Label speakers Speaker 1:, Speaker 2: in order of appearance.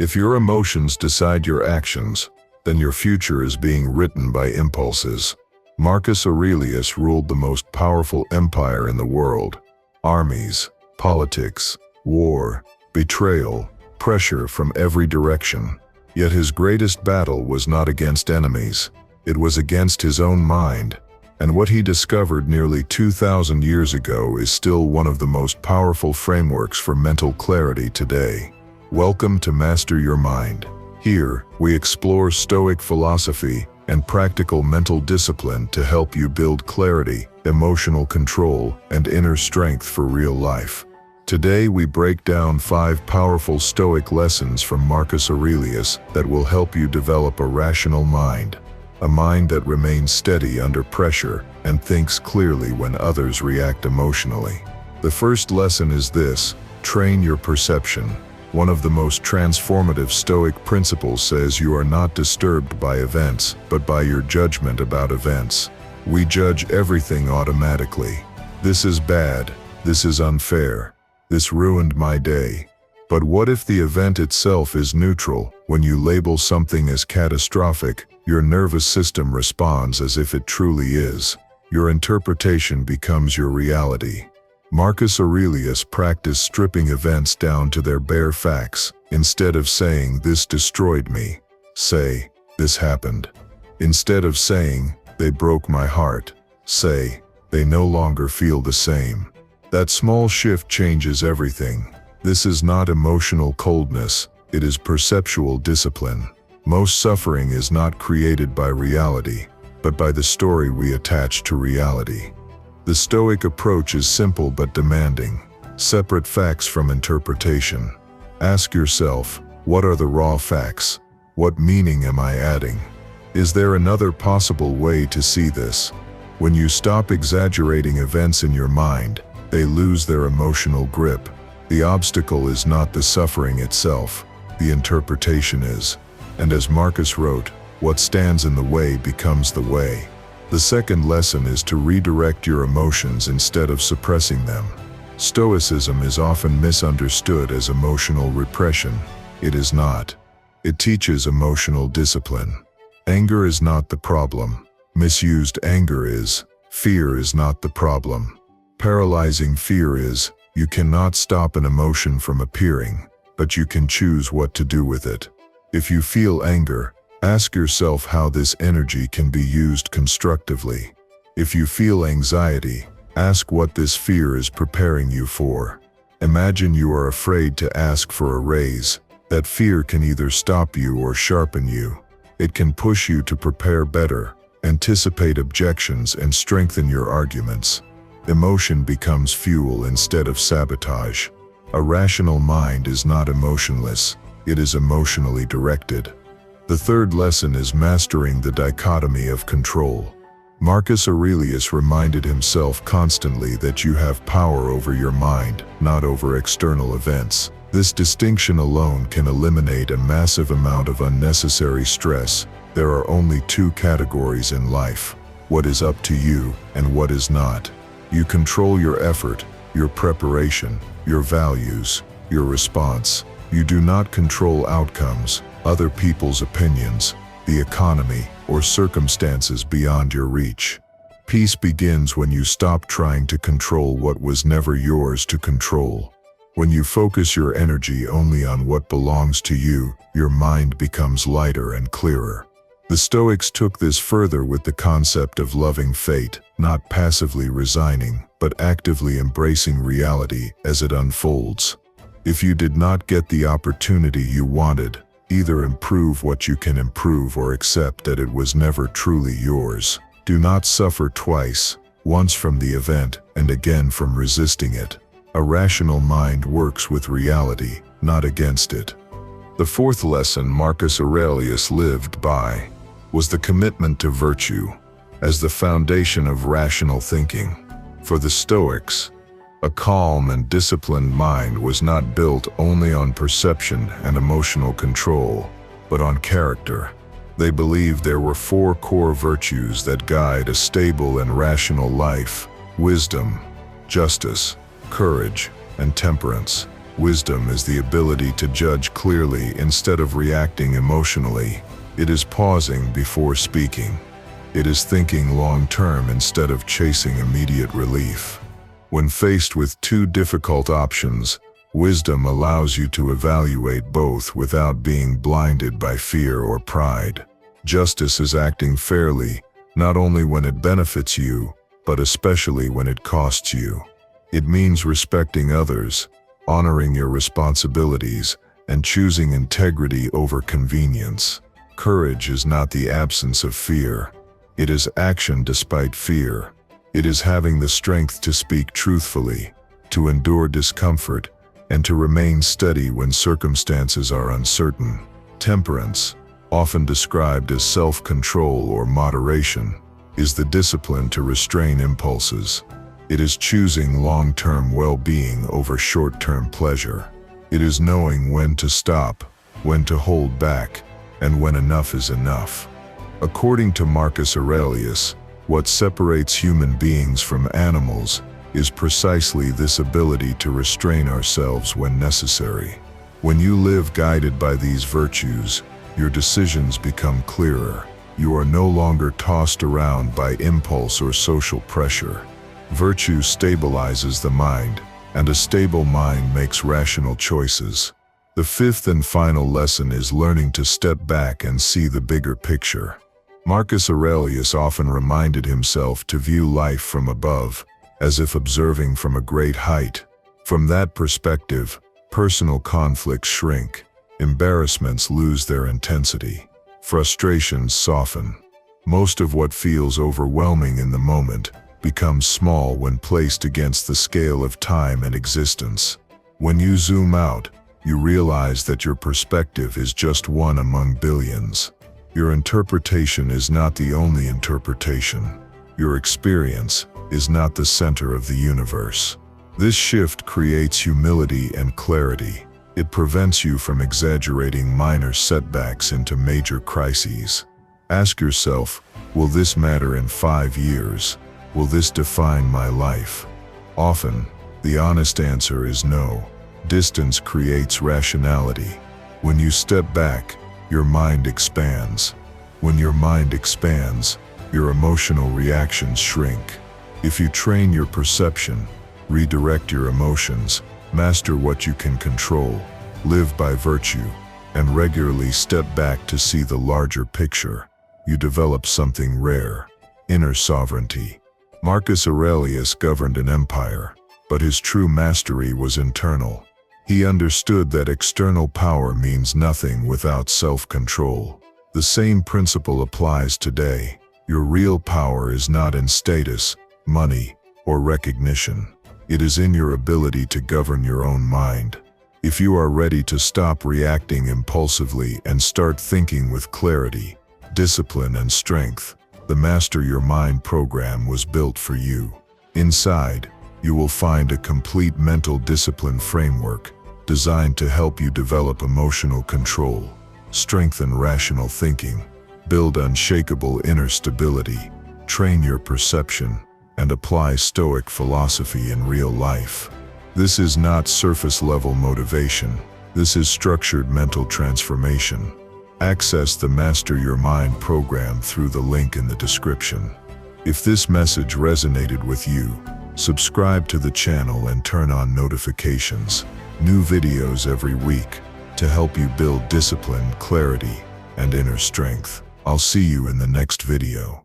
Speaker 1: If your emotions decide your actions, then your future is being written by impulses. Marcus Aurelius ruled the most powerful empire in the world. Armies, politics, war, betrayal, pressure from every direction. Yet his greatest battle was not against enemies. It was against his own mind. And what he discovered nearly 2,000 years ago is still one of the most powerful frameworks for mental clarity today. Welcome to Master Your Mind. Here, we explore Stoic philosophy and practical mental discipline to help you build clarity, emotional control, and inner strength for real life. Today we break down 5 powerful Stoic lessons from Marcus Aurelius that will help you develop a rational mind. A mind that remains steady under pressure and thinks clearly when others react emotionally. The first lesson is this: train your perception. One of the most transformative Stoic principles says you are not disturbed by events, but by your judgment about events. We judge everything automatically. This is bad. This is unfair. This ruined my day. But what if the event itself is neutral? When you label something as catastrophic, your nervous system responds as if it truly is. Your interpretation becomes your reality. Marcus Aurelius practiced stripping events down to their bare facts. Instead of saying, "This destroyed me," say, "This happened." Instead of saying, "They broke my heart," say, "They no longer feel the same." That small shift changes everything. This is not emotional coldness, it is perceptual discipline. Most suffering is not created by reality, but by the story we attach to reality. The Stoic approach is simple but demanding. Separate facts from interpretation. Ask yourself, what are the raw facts? What meaning am I adding? Is there another possible way to see this? When you stop exaggerating events in your mind, they lose their emotional grip. The obstacle is not the suffering itself, the interpretation is. And as Marcus wrote, what stands in the way becomes the way. The second lesson is to redirect your emotions instead of suppressing them. Stoicism is often misunderstood as emotional repression. It is not. It teaches emotional discipline. Anger is not the problem. Misused anger is. Fear is not the problem. Paralyzing fear is. You cannot stop an emotion from appearing, but you can choose what to do with it. If you feel anger, ask yourself how this energy can be used constructively. If you feel anxiety, ask what this fear is preparing you for. Imagine you are afraid to ask for a raise. That fear can either stop you or sharpen you. It can push you to prepare better, anticipate objections, and strengthen your arguments. Emotion becomes fuel instead of sabotage. A rational mind is not emotionless, it is emotionally directed. The third lesson is mastering the dichotomy of control. Marcus Aurelius reminded himself constantly that you have power over your mind, not over external events. This distinction alone can eliminate a massive amount of unnecessary stress. There are only 2 categories in life: what is up to you and what is not. You control your effort, your preparation, your values, your response. You do not control outcomes, other people's opinions, the economy, or circumstances beyond your reach. Peace begins when you stop trying to control what was never yours to control. When you focus your energy only on what belongs to you, your mind becomes lighter and clearer. The Stoics took this further with the concept of loving fate, not passively resigning, but actively embracing reality as it unfolds. If you did not get the opportunity you wanted, either improve what you can improve or accept that it was never truly yours. Do not suffer twice, once from the event and again from resisting it. A rational mind works with reality, not against it. The fourth lesson Marcus Aurelius lived by was the commitment to virtue as the foundation of rational thinking. For the Stoics, a calm and disciplined mind was not built only on perception and emotional control, but on character. They believed there were 4 core virtues that guide a stable and rational life: wisdom, justice, courage, and temperance. Wisdom is the ability to judge clearly instead of reacting emotionally. It is pausing before speaking. It is thinking long-term instead of chasing immediate relief. When faced with two difficult options, wisdom allows you to evaluate both without being blinded by fear or pride. Justice is acting fairly, not only when it benefits you, but especially when it costs you. It means respecting others, honoring your responsibilities, and choosing integrity over convenience. Courage is not the absence of fear. It is action despite fear. It is having the strength to speak truthfully, to endure discomfort, and to remain steady when circumstances are uncertain. Temperance, often described as self-control or moderation, is the discipline to restrain impulses. It is choosing long-term well-being over short-term pleasure. It is knowing when to stop, when to hold back, and when enough is enough. According to Marcus Aurelius, what separates human beings from animals is precisely this ability to restrain ourselves when necessary. When you live guided by these virtues, your decisions become clearer. You are no longer tossed around by impulse or social pressure. Virtue stabilizes the mind, and a stable mind makes rational choices. The fifth and final lesson is learning to step back and see the bigger picture. Marcus Aurelius often reminded himself to view life from above, as if observing from a great height. From that perspective, personal conflicts shrink, embarrassments lose their intensity, frustrations soften. Most of what feels overwhelming in the moment becomes small when placed against the scale of time and existence. When you zoom out, you realize that your perspective is just one among billions. Your interpretation is not the only interpretation. Your experience is not the center of the universe. This shift creates humility and clarity. It prevents you from exaggerating minor setbacks into major crises. Ask yourself, will this matter in 5 years? Will this define my life? Often, the honest answer is no. Distance creates rationality. When you step back, your mind expands. When your mind expands, your emotional reactions shrink. If you train your perception, redirect your emotions, master what you can control, live by virtue, and regularly step back to see the larger picture, you develop something rare: inner sovereignty. Marcus Aurelius governed an empire, but his true mastery was internal. He understood that external power means nothing without self-control. The same principle applies today. Your real power is not in status, money, or recognition. It is in your ability to govern your own mind. If you are ready to stop reacting impulsively and start thinking with clarity, discipline, and strength, the Master Your Mind program was built for you. Inside, you will find a complete mental discipline framework designed to help you develop emotional control, strengthen rational thinking, build unshakable inner stability, train your perception, and apply Stoic philosophy in real life. This is not surface-level motivation. This is structured mental transformation. Access the Master Your Mind program through the link in the description. If this message resonated with you, subscribe to the channel and turn on notifications. New videos every week to help you build discipline, clarity, and inner strength. I'll see you in the next video.